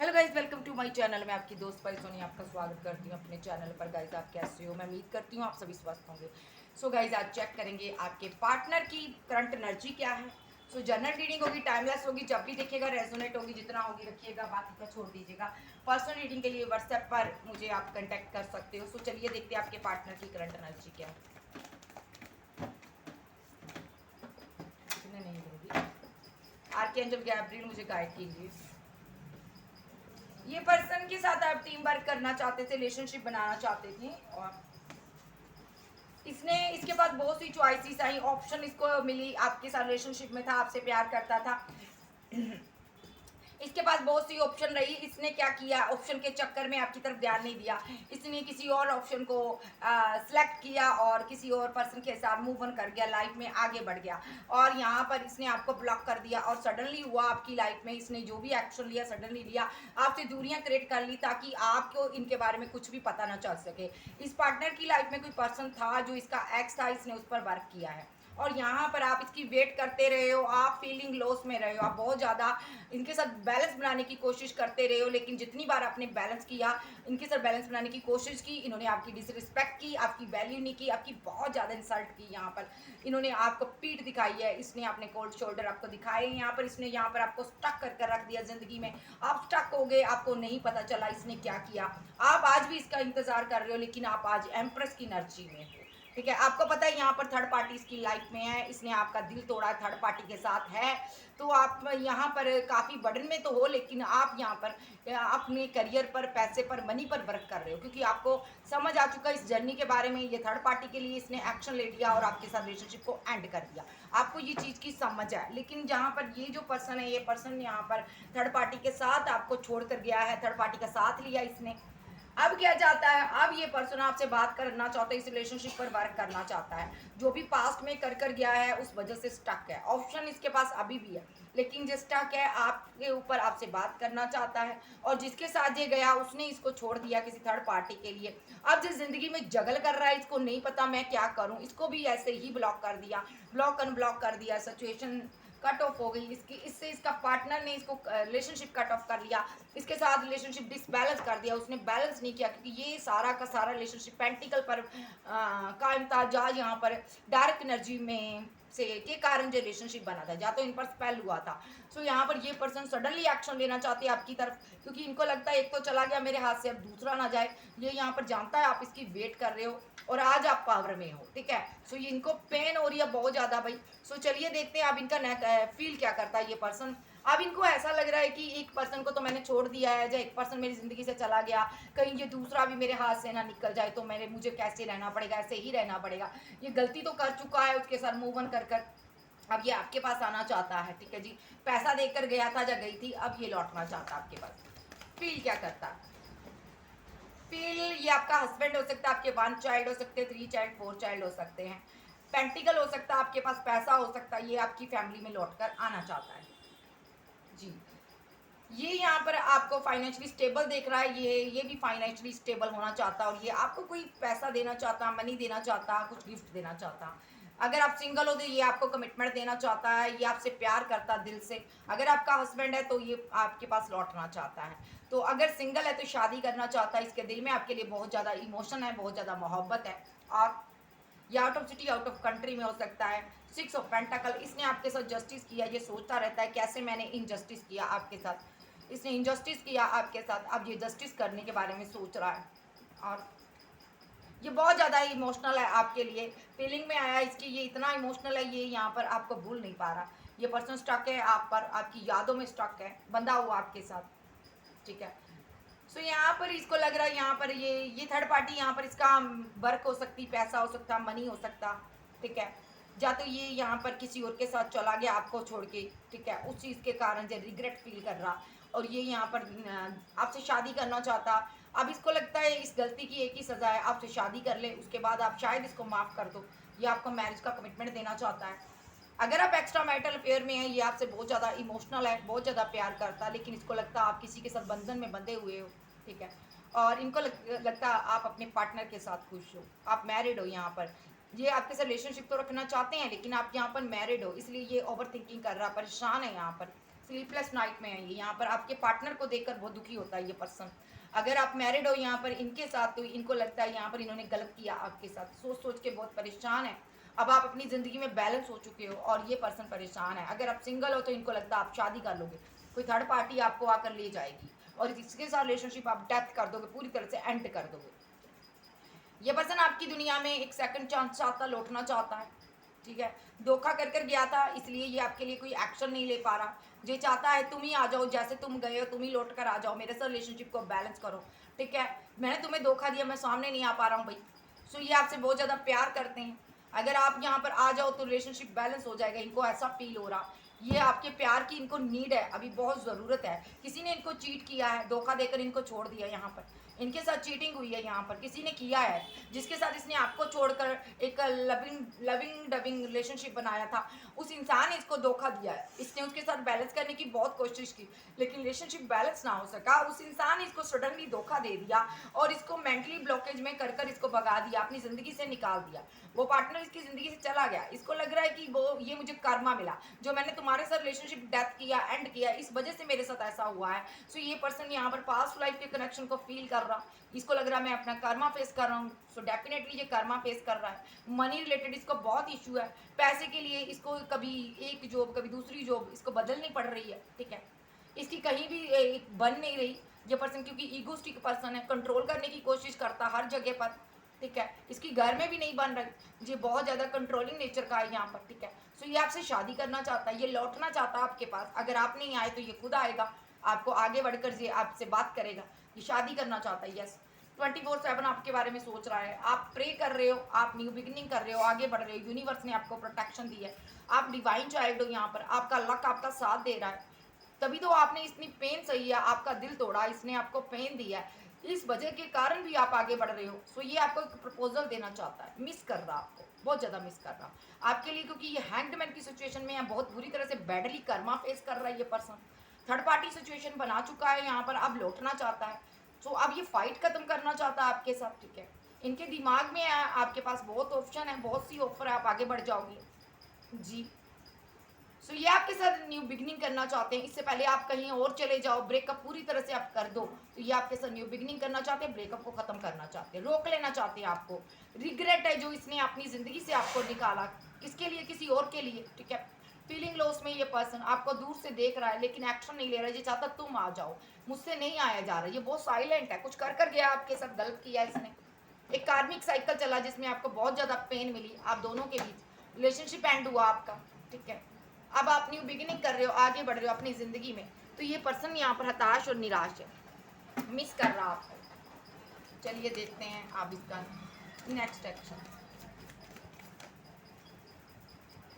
Hello guys, welcome to my channel. मैं आपकी दोस्त भाई सोनी आपका स्वागत करती हूँ अपने चैनल पर। गाइज आप कैसे हो? मैं उम्मीद करती हूँ आप सभी स्वस्थ होंगे। सो गाइज आज चेक करेंगे आपके पार्टनर की करंट एनर्जी क्या है। सो जनरल रीडिंग होगी, टाइमलेस होगी, जब भी देखिएगा रेजोनेट होगी, जितना होगी रखिएगा, बाकी का छोड़ दीजिएगा। पर्सनल रीडिंग के लिए व्हाट्सएप पर मुझे आप कंटेक्ट कर सकते हो। सो चलिए देखते हैं आपके पार्टनर की करंट एनर्जी क्या है। इतने नहीं दूंगी। आर्कएंजल गैब्रियल मुझे गाइड कीजिए। ये पर्सन के साथ आप टीम वर्क करना चाहते थे, रिलेशनशिप बनाना चाहते थे, और इसने इसके पास बहुत सी चॉइसेस आई, ऑप्शन इसको मिली, आपके साथ रिलेशनशिप में था, आपसे प्यार करता था। इसके पास बहुत सी ऑप्शन रही। इसने क्या किया, ऑप्शन के चक्कर में आपकी तरफ ध्यान नहीं दिया। इसने किसी और ऑप्शन को सिलेक्ट किया और किसी और पर्सन के साथ मूव ऑन कर गया, लाइफ में आगे बढ़ गया। और यहाँ पर इसने आपको ब्लॉक कर दिया और सडनली हुआ आपकी लाइफ में इसने जो भी एक्शन लिया सडनली लिया, आपसे दूरियां क्रिएट कर ली ताकि आपको इनके बारे में कुछ भी पता ना चल सके। इस पार्टनर की लाइफ में कोई पर्सन था जो इसका एक्स था, इसने उस पर वर्क किया है और यहाँ पर आप इसकी वेट करते रहे हो। आप फीलिंग लॉस में रहे हो, आप बहुत ज़्यादा इनके साथ बैलेंस बनाने की कोशिश करते रहे हो, लेकिन जितनी बार आपने बैलेंस किया, इनके साथ बैलेंस बनाने की कोशिश की, इन्होंने आपकी डिसरिस्पेक्ट की, आपकी वैल्यू नहीं की, आपकी बहुत ज़्यादा इंसल्ट की। यहाँ पर इन्होंने आपको पीठ दिखाई है, इसने अपने कोल्ड शोल्डर आपको दिखाए। यहाँ पर इसने यहाँ पर आपको स्टक कर कर रख दिया ज़िंदगी में। आप स्टक हो गए, आपको नहीं पता चला इसने क्या किया। आप आज भी इसका इंतज़ार कर रहे हो, लेकिन आप आज एम्प्रेस की एनर्जी में हो। ठीक है, आपको पता है यहाँ पर थर्ड पार्टी इसकी लाइफ में है, इसने आपका दिल तोड़ा है, थर्ड पार्टी के साथ है। तो आप यहाँ पर काफ़ी बर्डन में तो हो, लेकिन आप यहाँ पर अपने करियर पर, पैसे पर, मनी पर वर्क कर रहे हो, क्योंकि आपको समझ आ चुका है इस जर्नी के बारे में। ये थर्ड पार्टी के लिए इसने एक्शन ले लिया और आपके साथ रिलेशनशिप को एंड कर दिया। आपको ये चीज़ की समझ है, लेकिन जहाँ पर ये जो पर्सन है, ये पर्सन यहाँ पर थर्ड पार्टी के साथ आपको छोड़ कर गया है, थर्ड पार्टी का साथ लिया इसने। अब क्या चाहता है, अब ये पर्सन आपसे बात करना चाहता है, इस रिलेशनशिप पर वर्क करना चाहता है। जो भी पास्ट में कर गया है उस वजह से स्टक है। ऑप्शन इसके पास अभी भी है, लेकिन जो स्टक है आपके ऊपर, आपसे बात करना चाहता है। और जिसके साथ ये गया उसने इसको छोड़ दिया किसी थर्ड पार्टी के लिए। अब जिस जिंदगी में जगल कर रहा है, इसको नहीं पता मैं क्या करूं, इसको भी ऐसे ही ब्लॉक कर दिया, ब्लॉक अनब्लॉक कर दिया, सिचुएशन कट ऑफ हो गई इसकी। इससे इसका पार्टनर ने इसको रिलेशनशिप कट ऑफ कर लिया, इसके साथ रिलेशनशिप डिसबैलेंस कर दिया। उसने बैलेंस नहीं किया, क्योंकि ये सारा का सारा रिलेशनशिप पेंटिकल पर कायम था, जहाँ यहाँ पर डार्क एनर्जी में से के कारण जो रिलेशनशिप बना था, या तो इन पर स्पेल हुआ था। सो यहाँ पर ये पर्सन सडनली एक्शन लेना चाहते हैं आपकी तरफ, क्योंकि इनको लगता है एक तो चला गया मेरे हाथ से, अब दूसरा ना जाए। ये यहाँ पर जानता है आप इसकी वेट कर रहे हो और आज आप पावर में हो। ठीक है, सो ये इनको पेन हो रही है बहुत ज़्यादा भाई। सो चलिए देखते हैं अब इनका फील क्या करता है ये पर्सन। अब इनको ऐसा लग रहा है कि एक पर्सन को तो मैंने छोड़ दिया है, या एक पर्सन मेरी ज़िंदगी से चला गया, कहीं ये दूसरा भी मेरे हाथ से ना निकल जाए, तो मुझे कैसे रहना पड़ेगा, ऐसे ही रहना पड़ेगा। ये गलती तो कर चुका है, उसके साथ मूव ऑन कर कर अब ये आपके पास आना चाहता है। ठीक है जी, पैसा देकर गया था या गई थी, अब ये लौटना चाहता है आपके पास। फील क्या करता है, फील ये आपका हस्बैंड हो सकता है, आपके 1 चाइल्ड हो सकते हैं, 3 चाइल्ड, 4 चाइल्ड हो सकते हैं, पेंटिकल हो सकता है, आपके पास पैसा हो सकता है, ये आपकी फैमिली में लौटकर आना चाहता है जी। ये यहाँ पर आपको फाइनेंशियली स्टेबल देख रहा है, ये भी फाइनेंशियली स्टेबल होना चाहता है, और ये आपको कोई पैसा देना चाहता, मनी देना चाहता, कुछ गिफ्ट देना चाहता। अगर आप सिंगल हो तो ये आपको कमिटमेंट देना चाहता है, ये आपसे प्यार करता दिल से। अगर आपका हस्बैंड है तो ये आपके पास लौटना चाहता है। तो अगर सिंगल है तो शादी करना चाहता है, इसके दिल में आपके लिए बहुत ज़्यादा इमोशन है, बहुत ज़्यादा मोहब्बत है। और ये out of city, out of country में हो सकता है। 6 ऑफ पेंटाकल, इसने आपके साथ जस्टिस किया, ये सोचता रहता है कैसे मैंने इनजस्टिस किया आपके साथ। इसने इनजस्टिस किया आपके साथ, अब ये जस्टिस करने के बारे में सोच रहा है। और ये बहुत ज़्यादा इमोशनल है आपके लिए, फीलिंग में आया इसकी, ये इतना इमोशनल है, ये यहाँ पर आपको भूल नहीं पा रहा। ये पर्सन स्टक है आप पर, आपकी यादों में स्टक है, बंधा हुआ आपके साथ। ठीक है, सो यहाँ पर इसको लग रहा है, यहाँ पर ये थर्ड पार्टी, यहाँ पर इसका वर्क हो सकती, पैसा हो सकता, मनी हो सकता। ठीक है, या तो ये यहाँ पर किसी और के साथ चला गया आपको छोड़ के। ठीक है, उस चीज़ के कारण जो रिग्रेट फील कर रहा, और ये यहाँ पर आपसे शादी करना चाहता। अब इसको लगता है इस गलती की एक ही सज़ा है, आपसे शादी कर ले, उसके बाद आप शायद इसको माफ़ कर दो। ये आपको मैरिज का कमिटमेंट देना चाहता है। अगर आप एक्स्ट्रा मैरिटल अफेयर में हैं, ये आपसे बहुत ज़्यादा इमोशनल है, बहुत ज़्यादा प्यार करता है, लेकिन इसको लगता है आप किसी के साथ बंधन में बंधे हुए हो। ठीक है, और इनको लगता है आप अपने पार्टनर के साथ खुश हो, आप मैरिड हो। यहाँ पर ये आपके साथ रिलेशनशिप तो रखना चाहते हैं, लेकिन आप यहाँ पर मैरिड हो, इसलिए ये ओवर थिंकिंग कर रहा, परेशान है यहाँ पर। स्लीपलेस नाइट में है ये, यहाँ पर आपके पार्टनर को देखकर बहुत दुखी होता है ये पर्सन। अगर आप मैरिड हो यहाँ पर इनके साथ, तो इनको लगता है यहाँ पर इन्होंने गलत किया आपके साथ, सोच सोच के बहुत परेशान है। अब आप अपनी ज़िंदगी में बैलेंस हो चुके हो और ये पर्सन परेशान है। अगर आप सिंगल हो तो इनको लगता है आप शादी कर लोगे, कोई थर्ड पार्टी आपको आकर ले जाएगी और इसके साथ रिलेशनशिप आप डेथ कर दोगे, पूरी तरह से एंड कर दोगे। ये पर्सन आपकी दुनिया में एक सेकंड चांस चाहता, लौटना चाहता है, ठीक है। धोखा कर कर गया था, इसलिए ये आपके लिए कोई एक्शन नहीं ले पा रहा। ये चाहता है तुम ही आ जाओ, जैसे तुम गए हो तुम ही लौट कर आ जाओ, मेरे साथ रिलेशनशिप को बैलेंस करो, ठीक है। मैंने तुम्हें धोखा दिया, मैं सामने नहीं आ पा रहा हूँ भाई। सो ये आपसे बहुत ज़्यादा प्यार करते हैं। अगर आप यहाँ पर आ जाओ तो रिलेशनशिप बैलेंस हो जाएगा, इनको ऐसा फील हो रहा। ये आपके प्यार की इनको नीड है, अभी बहुत ज़रूरत है। किसी ने इनको चीट किया है, धोखा देकर इनको छोड़ दिया। यहाँ पर इनके साथ चीटिंग हुई है, यहाँ पर किसी ने किया है, जिसके साथ इसने आपको छोड़कर एक लविंग लविंग डविंग रिलेशनशिप बनाया था, उस इंसान ने इसको धोखा दिया है। इसने उसके साथ बैलेंस करने की बहुत कोशिश की, लेकिन रिलेशनशिप बैलेंस ना हो सका। उस इंसान ने इसको सडनली धोखा दे दिया और इसको मेंटली ब्लॉकेज में कर कर इसको भगा दिया, अपनी ज़िंदगी से निकाल दिया। वो पार्टनर इसकी ज़िंदगी से चला गया। इसको लग रहा है कि वो ये मुझे कर्मा मिला, जो मैंने तुम्हारे साथ रिलेशनशिप डेथ किया, एंड किया, इस वजह से मेरे साथ ऐसा हुआ है। सो ये पर्सन यहाँ पर पास्ट लाइफ के कनेक्शन को फील कर रहा, इसको लग रहा है मैं अपना कर्मा फेस कर रहा हूँ। सो डेफिनेटली ये कर्मा फेस कर रहा है। मनी रिलेटेड इसको बहुत इशू है, पैसे के लिए इसको कभी एक जॉब कभी दूसरी जॉब इसको बदलनी पड़ रही है, ठीक है। इसकी कहीं भी बन नहीं रही ये पर्सन, क्योंकि ईगोस्टिक पर्सन है, कंट्रोल करने की कोशिश करता हर जगह पर, ठीक है। इसकी घर में भी नहीं बन रही, ये बहुत ज़्यादा कंट्रोलिंग नेचर का है यहाँ पर, ठीक है। सो ये आपसे शादी करना चाहता है, ये लौटना चाहता है आपके पास। अगर आप नहीं आए तो ये खुद आएगा, आपको आगे बढ़कर ये आपसे बात करेगा। ये शादी करना चाहता है, यस। 24/7 आपके बारे में सोच रहा है। आप प्रे कर रहे हो, आप न्यू बिगिनिंग कर रहे हो, आगे बढ़ रहे हो। यूनिवर्स ने आपको प्रोटेक्शन दी है, आप डिवाइन चाइल्ड हो। यहाँ पर आपका लक आपका साथ दे रहा है, तभी तो आपने इतनी पेन सही है, आपका दिल तोड़ा, इसने आपको पेन दिया है, इस वजह के कारण भी आप आगे बढ़ रहे हो। सो ये आपको एक प्रपोजल देना चाहता है, मिस कर रहा, आपको बहुत ज़्यादा मिस कर रहा आपके लिए, क्योंकि ये हैंगड की सिचुएशन में है, बहुत बुरी तरह से बैडली कर्मा फेस कर रहा है ये पर्सन। थर्ड पार्टी सिचुएशन बना चुका है यहाँ पर, अब लौटना चाहता है। सो अब ये फाइट खत्म करना चाहता है आपके साथ, ठीक है। इनके दिमाग में है, आपके पास बहुत ऑप्शन है, बहुत सी ऑफर है, आप आगे बढ़ जाओगे जी। सो ये आपके साथ न्यू बिगनिंग करना चाहते हैं। इससे पहले आप कहीं और चले जाओ, ब्रेकअप पूरी तरह से आप कर दो, तो ये आपके साथ न्यू बिगनिंग करना चाहते हैं, ब्रेकअप को खत्म करना चाहते हैं, रोक लेना चाहते हैं आपको। रिग्रेट है जो इसने अपनी ज़िंदगी से आपको निकाला, किसके लिए, किसी और के लिए, ठीक है। फीलिंग लॉस में ये पर्सन आपको दूर से देख रहा है, लेकिन एक्शन नहीं ले रहा है। ये चाहता तुम आ जाओ, मुझसे नहीं आया जा रहा। ये बहुत साइलेंट है, कुछ कर कर गया आपके साथ, गलत किया इसने। एक कार्मिक साइकिल चला जिसमें आपको बहुत ज़्यादा पेन मिली, आप दोनों के बीच रिलेशनशिप एंड हुआ आपका, ठीक है। अब आप न्यू बिगिनिंग कर रहे हो, आगे बढ़ रहे हो अपनी ज़िंदगी में, तो ये पर्सन यहाँ पर हताश और निराश है, मिस कर रहा आपको। चलिए देखते हैं आप इसका नेक्स्ट एक्शन।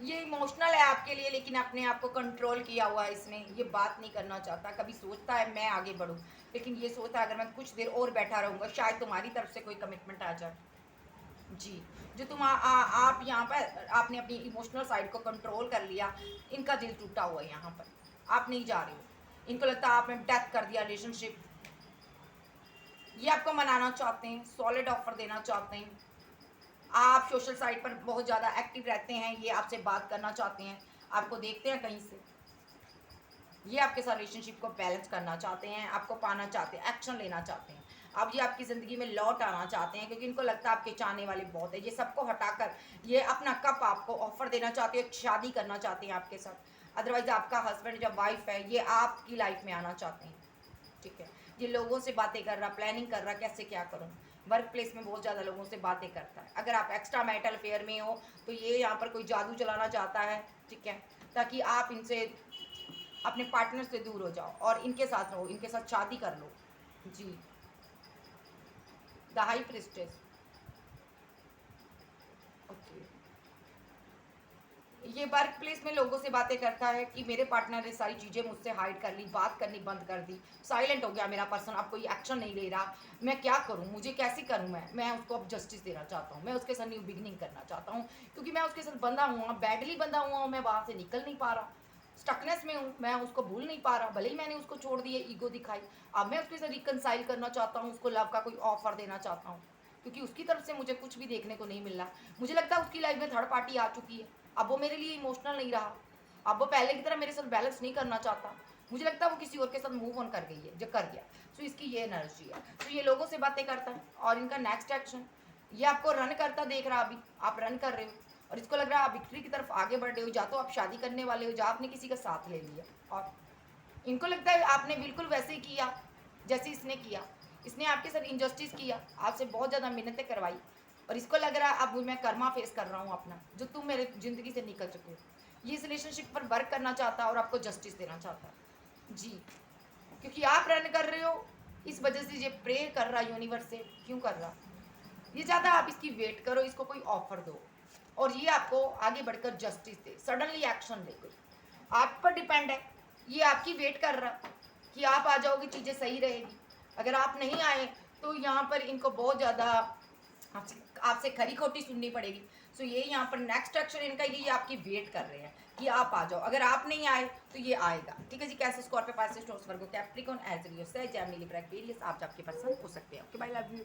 ये इमोशनल है आपके लिए, लेकिन अपने आप को कंट्रोल किया हुआ है इसने। ये बात नहीं करना चाहता, कभी सोचता है मैं आगे बढ़ूँ, लेकिन ये सोचता है अगर मैं कुछ देर और बैठा रहूँगा शायद तुम्हारी तरफ से कोई कमिटमेंट आ जाए जी। जो आप यहाँ पर आपने अपनी इमोशनल साइड को कंट्रोल कर लिया, इनका दिल टूटा हुआ है यहाँ पर, आप नहीं जा रहे हो। इनको लगता है आपने डेथ कर दिया रिलेशनशिप। ये आपको मनाना चाहते हैं, सॉलिड ऑफर देना चाहते हैं। आप सोशल साइट पर बहुत ज़्यादा एक्टिव रहते हैं, ये आपसे बात करना चाहते हैं, आपको देखते हैं कहीं से। ये आपके साथ रिलेशनशिप को बैलेंस करना चाहते हैं, आपको पाना चाहते हैं, एक्शन लेना चाहते हैं। अब ये आपकी ज़िंदगी में लौट आना चाहते हैं, क्योंकि इनको लगता है आपके चाहने वाले बहुत है। ये सबको हटाकर ये अपना कप आपको ऑफर देना चाहते हैं, शादी करना चाहते हैं आपके साथ। अदरवाइज़ आपका हस्बैंड या वाइफ है, ये आपकी लाइफ में आना चाहते हैं, ठीक है। ये लोगों से बातें कर रहा, प्लानिंग कर रहा, कैसे क्या करूँ। वर्क प्लेस में बहुत ज़्यादा लोगों से बातें करता है। अगर आप एक्स्ट्रा मैरिटल अफेयर में हो तो ये यहाँ पर कोई जादू चलाना चाहता है, ठीक है, ताकि आप इनसे अपने पार्टनर से दूर हो जाओ और इनके साथ रहो, इनके साथ शादी कर लो जी। The high priestess, okay. ये वर्क प्लेस में लोगों से बातें करता है कि मेरे पार्टनर ने सारी चीज़ें मुझसे हाइड कर ली, बात करनी बंद कर दी, साइलेंट हो गया मेरा पर्सन, अब कोई एक्शन नहीं ले रहा। मैं क्या करूं, मुझे कैसे करूं, मैं उसको अब जस्टिस देना चाहता हूं, मैं उसके साथ न्यू बिगिनिंग करना चाहता हूं, क्योंकि मैं उसके साथ बंधा हुआ, बैडली बंधा हुआ हूँ, मैं वहाँ से निकल नहीं पा रहा, स्टकनेस में हूँ, मैं उसको भूल नहीं पा रहा। भले ही मैंने उसको छोड़ दिया, ईगो दिखाई, अब मैं उसके साथ रिकनसाइल करना चाहता हूँ, उसको लव का कोई ऑफर देना चाहता हूँ, क्योंकि उसकी तरफ से मुझे कुछ भी देखने को नहीं मिल रहा। मुझे लगता है उसकी लाइफ में थर्ड पार्टी आ चुकी है, अब वो मेरे लिए इमोशनल नहीं रहा, अब वो पहले की तरह मेरे साथ बैलेंस नहीं करना चाहता, मुझे लगता है वो किसी और के साथ मूव ऑन कर गई है, जो कर गया। सो इसकी ये एनर्जी है। तो ये लोगों से बातें करता है और इनका नेक्स्ट एक्शन, ये आपको रन करता देख रहा, अभी आप रन कर रहे हो और इसको लग रहा है आप विक्ट्री की तरफ आगे बढ़ रहे हो, जा तो आप शादी करने वाले हो, जा आपने किसी का साथ ले लिया। और इनको लगता है आपने बिल्कुल वैसे ही किया जैसे इसने किया, इसने आपके साथ इनजस्टिस किया, आपसे बहुत ज़्यादा मिन्नतें करवाई और इसको लग रहा है अब मैं कर्मा फेस कर रहा हूँ अपना, जो तुम मेरे ज़िंदगी से निकल चुके हो। ये इस रिलेशनशिप पर वर्क करना चाहता है और आपको जस्टिस देना चाहता है जी, क्योंकि आप रन कर रहे हो, इस वजह से ये प्रे कर रहा है यूनिवर्स से। क्यों कर रहा? ये चाहता है आप इसकी वेट करो, इसको कोई ऑफर दो और ये आपको आगे बढ़कर जस्टिस दे, सडनली एक्शन ले कोई। आप पर डिपेंड है, ये आपकी वेट कर रहा कि आप आ जाओगे, चीज़ें सही रहेगी। अगर आप नहीं आए तो यहाँ पर इनको बहुत ज़्यादा आपसे आपसे खरी खोटी सुननी पड़ेगी। सो ये यहाँ पर नेक्स्ट एक्शन इनका ये आपकी वेट कर रहे हैं कि आप आ जाओ। अगर आप नहीं आए तो ये आएगा। ठीक है जी। कैसे स्कॉर्पियो, पाइसेस, टॉरस, वर्गो, कैप्रिकॉर्न, एज लियो, सह, जेमिनी, लिब्रा, एक्वेरियस, आप आपके पसंद हो सकते हैं। Okay bye, love you.